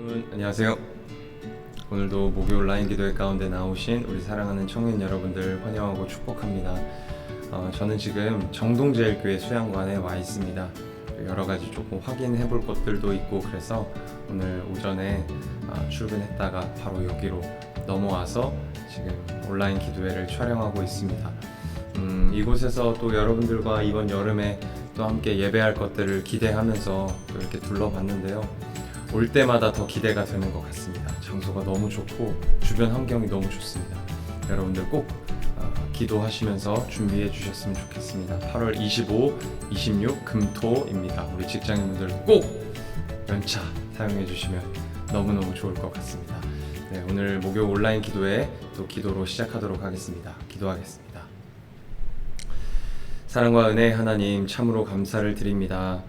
여러분 안녕하세요. 오늘도 목요 온라인 기도회 가운데 나오신 우리 사랑하는 청년 여러분들 환영하고 축복합니다. 저는 지금 정동제일교회 수양관에 와 있습니다. 여러 가지 조금 확인해 볼 것들도 있고 그래서 오늘 오전에 출근했다가 바로 여기로 넘어와서 지금 온라인 기도회를 촬영하고 있습니다. 이곳에서 또 여러분들과 이번 여름에 또 함께 예배할 것들을 기대하면서 또 이렇게 둘러봤는데요. 올 때마다 더 기대가 되는 것 같습니다. 장소가 너무 좋고 주변 환경이 너무 좋습니다. 여러분들 꼭 기도하시면서 준비해 주셨으면 좋겠습니다. 8월 25, 26 금토입니다. 우리 직장인분들 꼭 연차 사용해 주시면 너무너무 좋을 것 같습니다. 네, 오늘 목요 온라인 기도회 또 기도로 시작하도록 하겠습니다. 기도하겠습니다. 사랑과 은혜의 하나님, 참으로 감사를 드립니다.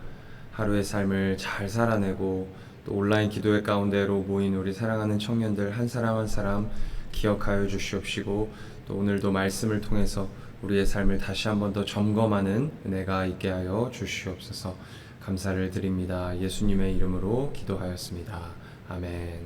하루의 삶을 잘 살아내고 또 온라인 기도회 가운데로 모인 우리 사랑하는 청년들 한 사람 한 사람 기억하여 주시옵시고, 또 오늘도 말씀을 통해서 우리의 삶을 다시 한 번 더 점검하는 은혜가 있게 하여 주시옵소서. 감사를 드립니다. 예수님의 이름으로 기도하였습니다. 아멘.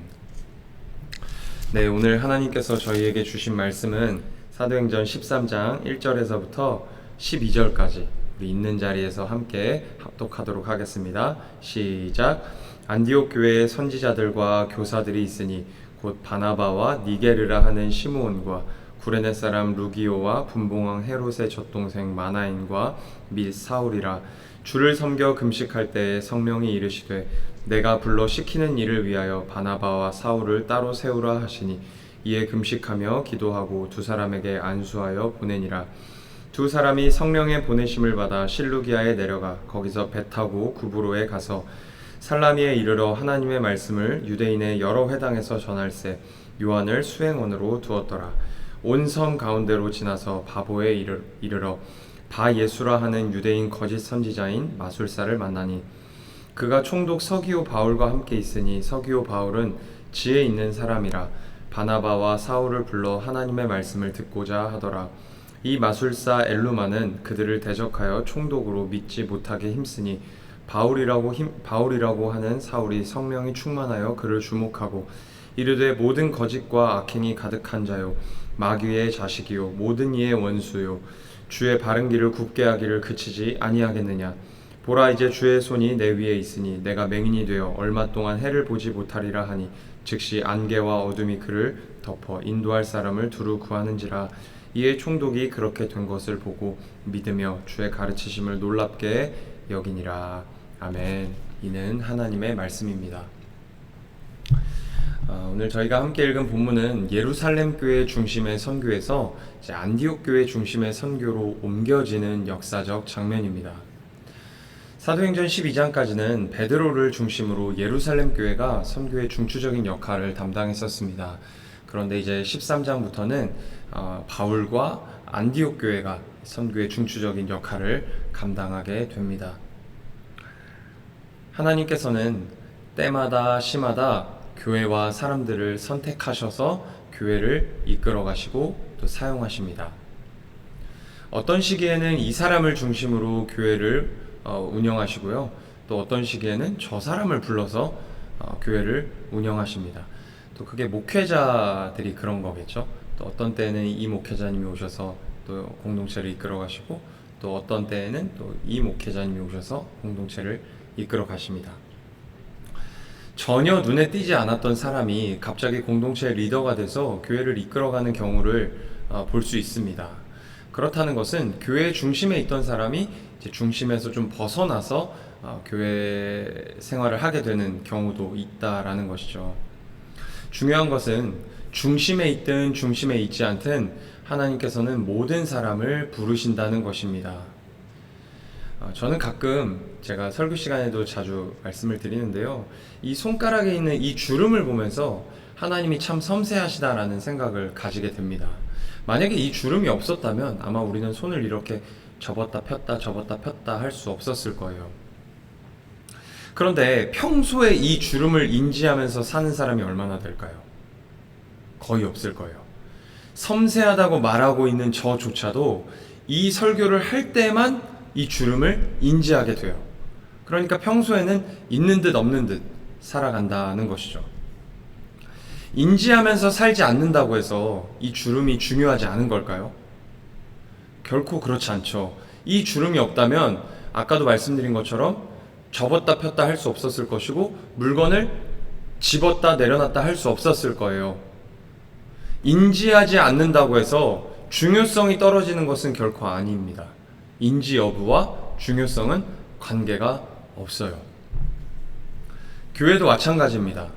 네, 오늘 하나님께서 저희에게 주신 말씀은 사도행전 13장 1절에서부터 12절까지 우리 있는 자리에서 함께 합독하도록 하겠습니다. 시작. 안디옥 교회에 선지자들과 교사들이 있으니 곧 바나바와 니게르라 하는 시므온과 구레네 사람 루기오와 분봉왕 헤롯의 젖동생 마나인과 및 사울이라. 주를 섬겨 금식할 때에 성령이 이르시되 내가 불러 시키는 일을 위하여 바나바와 사울을 따로 세우라 하시니, 이에 금식하며 기도하고 두 사람에게 안수하여 보내니라. 두 사람이 성령의 보내심을 받아 실루기아에 내려가 거기서 배 타고 구브로에 가서 살라미에 이르러 하나님의 말씀을 유대인의 여러 회당에서 전할세 요한을 수행원으로 두었더라. 온 섬 가운데로 지나서 바보에 이르러 바 예수라 하는 유대인 거짓 선지자인 마술사를 만나니, 그가 총독 서기오 바울과 함께 있으니 서기오 바울은 지혜 있는 사람이라 바나바와 사울을 불러 하나님의 말씀을 듣고자 하더라. 이 마술사 엘루마는 그들을 대적하여 총독으로 믿지 못하게 힘쓰니, 바울이라고 하는 사울이 성령이 충만하여 그를 주목하고 이르되 모든 거짓과 악행이 가득한 자요 마귀의 자식이요 모든 이의 원수요 주의 바른 길을 굽게 하기를 그치지 아니하겠느냐. 보라, 이제 주의 손이 내 위에 있으니 내가 맹인이 되어 얼마 동안 해를 보지 못하리라 하니, 즉시 안개와 어둠이 그를 덮어 인도할 사람을 두루 구하는지라. 이에 총독이 그렇게 된 것을 보고 믿으며 주의 가르치심을 놀랍게 여기니라. 아멘. 이는 하나님의 말씀입니다. 오늘 저희가 함께 읽은 본문은 예루살렘 교회 중심의 선교에서 이제 안디옥 교회 중심의 선교로 옮겨지는 역사적 장면입니다. 사도행전 12장까지는 베드로를 중심으로 예루살렘 교회가 선교의 중추적인 역할을 담당했었습니다. 그런데 이제 13장부터는 바울과 안디옥 교회가 선교의 중추적인 역할을 감당하게 됩니다. 하나님께서는 때마다 시마다 교회와 사람들을 선택하셔서 교회를 이끌어 가시고 또 사용하십니다. 어떤 시기에는 이 사람을 중심으로 교회를 운영하시고요. 또 어떤 시기에는 저 사람을 불러서 교회를 운영하십니다. 또 그게 목회자들이 그런 거겠죠. 또 어떤 때는 이 목회자님이 오셔서 또 공동체를 이끌어 가시고, 또 어떤 때에는 또 이 목회자님이 오셔서 공동체를 이끌어 가십니다. 전혀 눈에 띄지 않았던 사람이 갑자기 공동체의 리더가 돼서 교회를 이끌어가는 경우를 볼 수 있습니다. 그렇다는 것은 교회 중심에 있던 사람이 이제 중심에서 좀 벗어나서 교회 생활을 하게 되는 경우도 있다라는 것이죠. 중요한 것은 중심에 있든 중심에 있지 않든 하나님께서는 모든 사람을 부르신다는 것입니다. 저는 가끔 제가 설교 시간에도 자주 말씀을 드리는데요. 이 손가락에 있는 이 주름을 보면서 하나님이 참 섬세하시다라는 생각을 가지게 됩니다. 만약에 이 주름이 없었다면 아마 우리는 손을 이렇게 접었다 폈다 할 수 없었을 거예요. 그런데 평소에 이 주름을 인지하면서 사는 사람이 얼마나 될까요? 거의 없을 거예요. 섬세하다고 말하고 있는 저조차도 이 설교를 할 때만 이 주름을 인지하게 돼요. 그러니까 평소에는 있는 듯 없는 듯 살아간다는 것이죠. 인지하면서 살지 않는다고 해서 이 주름이 중요하지 않은 걸까요? 결코 그렇지 않죠. 이 주름이 없다면 아까도 말씀드린 것처럼 접었다 폈다 할 수 없었을 것이고 물건을 집었다 내려놨다 할 수 없었을 거예요. 인지하지 않는다고 해서 중요성이 떨어지는 것은 결코 아닙니다. 인지 여부와 중요성은 관계가 없어요. 교회도 마찬가지입니다.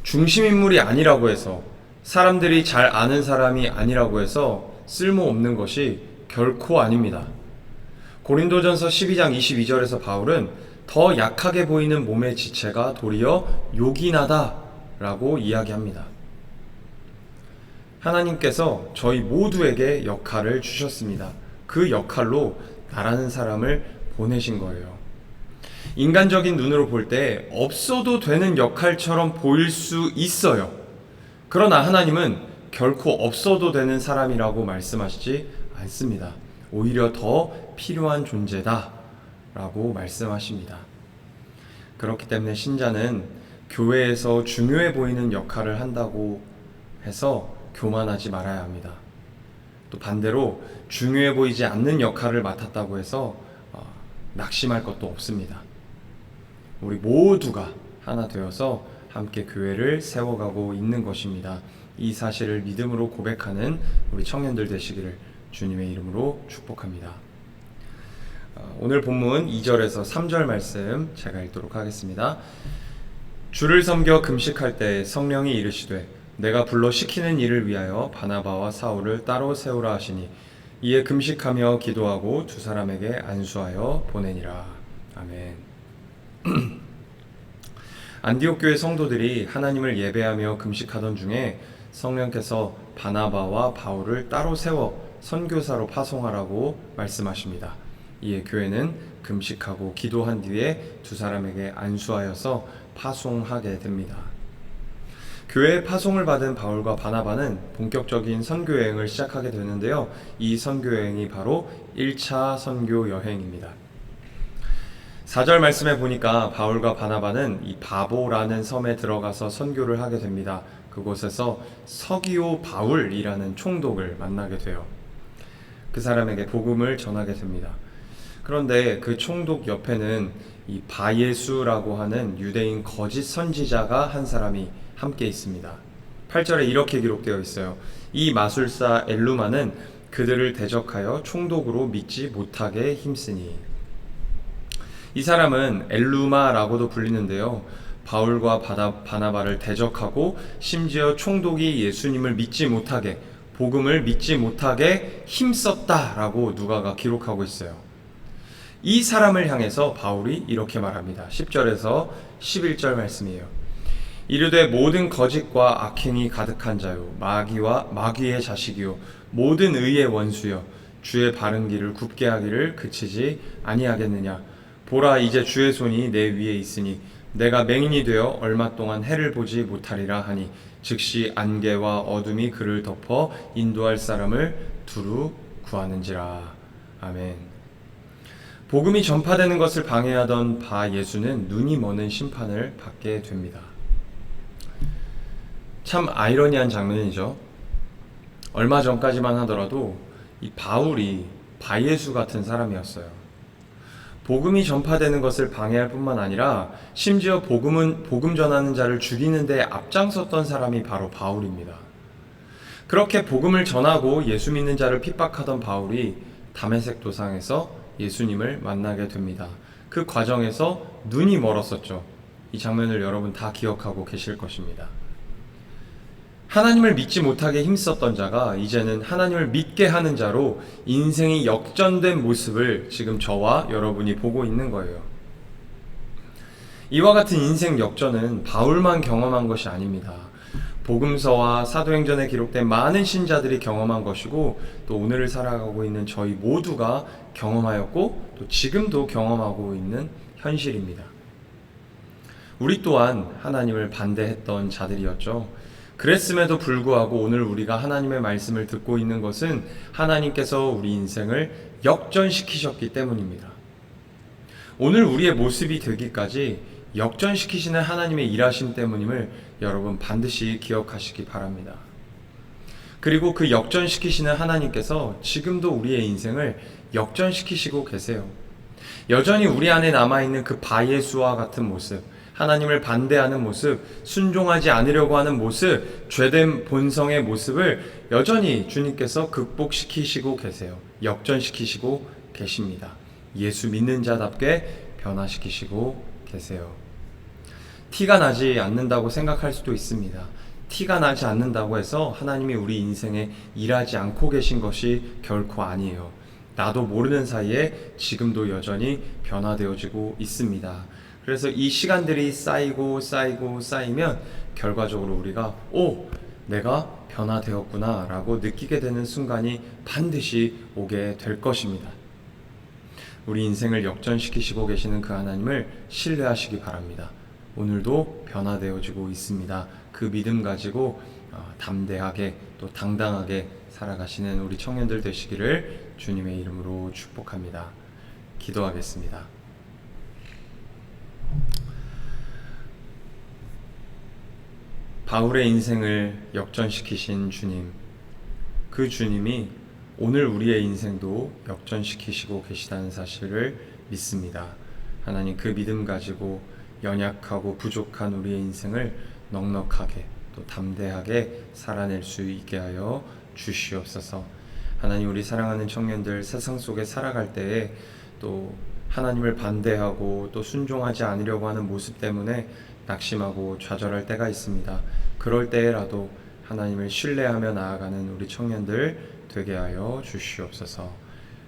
중심인물이 아니라고 해서, 사람들이 잘 아는 사람이 아니라고 해서 쓸모없는 것이 결코 아닙니다. 고린도전서 12장 22절에서 바울은 더 약하게 보이는 몸의 지체가 도리어 요긴하다 라고 이야기합니다. 하나님께서 저희 모두에게 역할을 주셨습니다. 그 역할로 나라는 사람을 보내신 거예요. 인간적인 눈으로 볼 때 없어도 되는 역할처럼 보일 수 있어요. 그러나 하나님은 결코 없어도 되는 사람이라고 말씀하시지 않습니다. 오히려 더 필요한 존재다 라고 말씀하십니다. 그렇기 때문에 신자는 교회에서 중요해 보이는 역할을 한다고 해서 교만하지 말아야 합니다. 또 반대로 중요해 보이지 않는 역할을 맡았다고 해서 낙심할 것도 없습니다. 우리 모두가 하나 되어서 함께 교회를 세워가고 있는 것입니다. 이 사실을 믿음으로 고백하는 우리 청년들 되시기를 주님의 이름으로 축복합니다. 오늘 본문 2절에서 3절 말씀 제가 읽도록 하겠습니다. 주를 섬겨 금식할 때 성령이 이르시되 내가 불러 시키는 일을 위하여 바나바와 사울을 따로 세우라 하시니 이에 금식하며 기도하고 두 사람에게 안수하여 보내니라. 아멘. 안디옥 교회 성도들이 하나님을 예배하며 금식하던 중에 성령께서 바나바와 바울을 따로 세워 선교사로 파송하라고 말씀하십니다. 이에 교회는 금식하고 기도한 뒤에 두 사람에게 안수하여서 파송하게 됩니다. 교회의 파송을 받은 바울과 바나바는 본격적인 선교 여행을 시작하게 되는데요. 이 선교 여행이 바로 1차 선교 여행입니다. 4절 말씀에 보니까 바울과 바나바는 이 바보라는 섬에 들어가서 선교를 하게 됩니다. 그곳에서 서기오 바울이라는 총독을 만나게 돼요. 그 사람에게 복음을 전하게 됩니다. 그런데 그 총독 옆에는 이 바예수라고 하는 유대인 거짓 선지자가 한 사람이 함께 있습니다. 8절에 이렇게 기록되어 있어요. 이 마술사 엘루마는 그들을 대적하여 총독으로 믿지 못하게 힘쓰니. 이 사람은 엘루마라고도 불리는데요. 바울과 바나바를 대적하고 심지어 총독이 예수님을 믿지 못하게, 복음을 믿지 못하게 힘썼다라고 누가가 기록하고 있어요. 이 사람을 향해서 바울이 이렇게 말합니다. 10절에서 11절 말씀이에요. 이르되 모든 거짓과 악행이 가득한 자요 마귀의 자식이요 모든 의의 원수여 주의 바른 길을 굽게 하기를 그치지 아니하겠느냐. 보라 이제 주의 손이 내 위에 있으니 내가 맹인이 되어 얼마 동안 해를 보지 못하리라 하니 즉시 안개와 어둠이 그를 덮어 인도할 사람을 두루 구하는지라. 아멘. 복음이 전파되는 것을 방해하던 바 예수는 눈이 머는 심판을 받게 됩니다. 참 아이러니한 장면이죠. 얼마 전까지만 하더라도 이 바울이 바예수 같은 사람이었어요. 복음이 전파되는 것을 방해할 뿐만 아니라 심지어 복음 전하는 자를 죽이는 데 앞장섰던 사람이 바로 바울입니다. 그렇게 복음을 전하고 예수 믿는 자를 핍박하던 바울이 다메섹 도상에서 예수님을 만나게 됩니다. 그 과정에서 눈이 멀었었죠. 이 장면을 여러분 다 기억하고 계실 것입니다. 하나님을 믿지 못하게 힘썼던 자가 이제는 하나님을 믿게 하는 자로 인생이 역전된 모습을 지금 저와 여러분이 보고 있는 거예요. 이와 같은 인생 역전은 바울만 경험한 것이 아닙니다. 복음서와 사도행전에 기록된 많은 신자들이 경험한 것이고 또 오늘을 살아가고 있는 저희 모두가 경험하였고 또 지금도 경험하고 있는 현실입니다. 우리 또한 하나님을 반대했던 자들이었죠. 그랬음에도 불구하고 오늘 우리가 하나님의 말씀을 듣고 있는 것은 하나님께서 우리 인생을 역전시키셨기 때문입니다. 오늘 우리의 모습이 되기까지 역전시키시는 하나님의 일하심 때문임을 여러분 반드시 기억하시기 바랍니다. 그리고 그 역전시키시는 하나님께서 지금도 우리의 인생을 역전시키시고 계세요. 여전히 우리 안에 남아있는 그 바예수와 같은 모습, 하나님을 반대하는 모습, 순종하지 않으려고 하는 모습, 죄된 본성의 모습을 여전히 주님께서 극복시키시고 계세요. 역전시키시고 계십니다. 예수 믿는 자답게 변화시키시고 계세요. 티가 나지 않는다고 생각할 수도 있습니다. 티가 나지 않는다고 해서 하나님이 우리 인생에 일하지 않고 계신 것이 결코 아니에요. 나도 모르는 사이에 지금도 여전히 변화되어지고 있습니다. 그래서 이 시간들이 쌓이면 결과적으로 우리가 내가 변화되었구나 라고 느끼게 되는 순간이 반드시 오게 될 것입니다. 우리 인생을 역전시키시고 계시는 그 하나님을 신뢰하시기 바랍니다. 오늘도 변화되어지고 있습니다. 그 믿음 가지고 담대하게 또 당당하게 살아가시는 우리 청년들 되시기를 주님의 이름으로 축복합니다. 기도하겠습니다. 바울의 인생을 역전시키신 주님, 그 주님이 오늘 우리의 인생도 역전시키시고 계시다는 사실을 믿습니다. 하나님, 그 믿음 가지고 연약하고 부족한 우리의 인생을 넉넉하게 또 담대하게 살아낼 수 있게 하여 주시옵소서. 하나님, 우리 사랑하는 청년들 세상 속에 살아갈 때에 또 하나님을 반대하고 또 순종하지 않으려고 하는 모습 때문에 낙심하고 좌절할 때가 있습니다. 그럴 때라도 하나님을 신뢰하며 나아가는 우리 청년들 되게 하여 주시옵소서.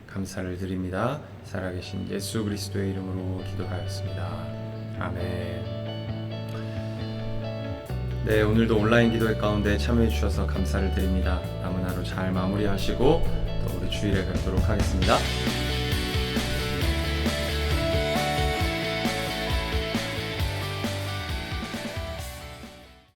감사를 드립니다. 살아계신 예수 그리스도의 이름으로 기도하였습니다. 아멘. 네, 오늘도 온라인 기도회 가운데 참여해 주셔서 감사를 드립니다. 남은 하루 잘 마무리하시고 또 우리 주일에 뵙도록 하겠습니다.